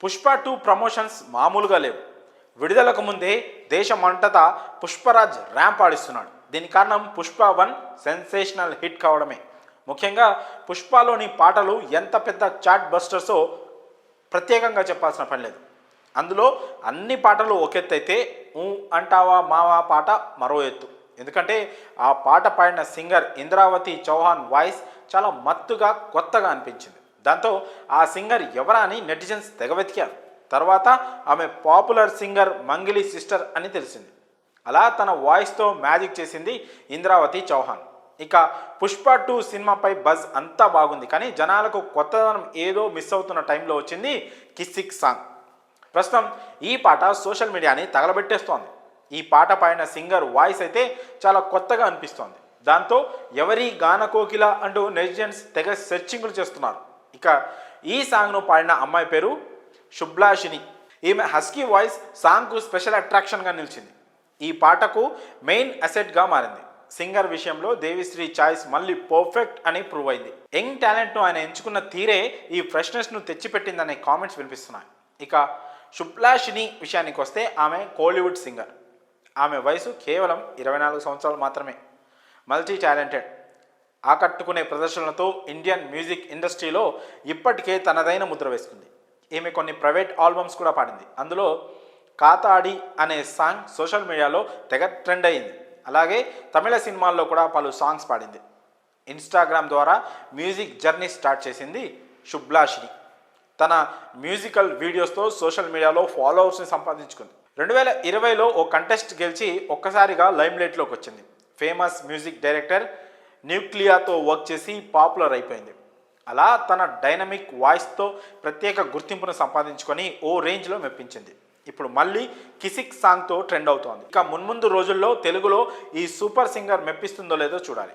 Pushpa 2 promotions మామూలుగా లేవు. విడుదలకు ముందే దేశమంతటా పుష్పరాజ్ ర్యాంప్ ఆడిస్తున్నాడు. దీనికి కారణం పుష్ప 1 సెన్సేషనల్ హిట్ కావడమే. ముఖ్యంగా పుష్పలోని పాటలు ఎంత పెద్ద చాట్ బస్టర్సో ప్రత్యేకంగా చెప్పాల్సిన పని లేదు. అందులో అన్ని పాటలు ఒక ఎత్తు అయితే ఊ అంటావా మావా పాట మరో ఎత్తు. ఎందుకంటే ఆ పాట పాడిన సింగర్ ఇంద్రావతి చౌహాన్ వాయిస్ చాలా మత్తుగా కొత్తగా అనిపించింది. దాంతో ఆ సింగర్ ఎవరా అని నెటిజన్స్ తెగవెతికారు. తర్వాత ఆమె పాపులర్ సింగర్ మంగిలి సిస్టర్ అని తెలిసింది. అలా తన వాయిస్తో మ్యాజిక్ చేసింది ఇంద్రావతి చౌహాన్. ఇక పుష్ప 2 సినిమాపై బజ్ అంతా బాగుంది, కానీ జనాలకు కొత్తదనం ఏదో మిస్ అవుతున్న టైంలో వచ్చింది కిసిక్ సాంగ్. ప్రస్తుతం ఈ పాట సోషల్ మీడియాని తగలబెట్టేస్తోంది. ఈ పాట పాడిన సింగర్ వాయిస్ అయితే చాలా కొత్తగా అనిపిస్తోంది. దాంతో ఎవరి గానకోకిల అంటూ నెటిజన్స్ తెగ సెర్చింగ్లు చేస్తున్నారు. ఇక ఈ సాంగ్ను పాడిన అమ్మాయి పేరు శుభ్లాషిని. ఈమె హస్కీ వాయిస్ సాంగ్కు స్పెషల్ అట్రాక్షన్గా నిలిచింది. ఈ పాటకు మెయిన్ అసెట్గా మారింది. సింగర్ విషయంలో దేవిశ్రీ చాయిస్ మళ్ళీ పర్ఫెక్ట్ అని ప్రూవ్ అయింది. యంగ్ టాలెంట్ను ఆయన ఎంచుకున్న తీరే ఈ ఫ్రెష్నెస్ను తెచ్చిపెట్టిందనే కామెంట్స్ వినిపిస్తున్నాయి. ఇక శుభ్లాషిని విషయానికి వస్తే ఆమె కోలీవుడ్ సింగర్. ఆమె వయసు కేవలం 24 సంవత్సరాలు మాత్రమే. మల్టీ టాలెంటెడ్, ఆకట్టుకునే ప్రదర్శనలతో ఇండియన్ మ్యూజిక్ ఇండస్ట్రీలో ఇప్పటికే తనదైన ముద్ర వేసుకుంది. ఈమె కొన్ని ప్రైవేట్ ఆల్బమ్స్ కూడా పాడింది. అందులో కాతాడి అనే సాంగ్ సోషల్ మీడియాలో తెగ ట్రెండ్ అయింది. అలాగే తమిళ సినిమాల్లో కూడా పలు సాంగ్స్ పాడింది. ఇన్స్టాగ్రామ్ ద్వారా మ్యూజిక్ జర్నీ స్టార్ట్ చేసింది శుభ్లాషిని. తన మ్యూజికల్ వీడియోస్తో సోషల్ మీడియాలో ఫాలోవర్స్ని సంపాదించుకుంది. 2020లో ఓ కంటెస్ట్ గెలిచి ఒక్కసారిగా లైమ్లైట్లోకి వచ్చింది. ఫేమస్ మ్యూజిక్ డైరెక్టర్ న్యూక్లియాతో వర్క్ చేసి పాపులర్ అయిపోయింది. అలా తన డైనమిక్ వాయిస్తో ప్రత్యేక గుర్తింపును సంపాదించుకొని ఓ రేంజ్లో మెప్పించింది. ఇప్పుడు మళ్ళీ కిసిక్ సాంగ్తో ట్రెండ్ అవుతోంది. ఇక మున్ముందు రోజుల్లో తెలుగులో ఈ సూపర్ సింగర్ మెప్పిస్తుందో లేదో చూడాలి.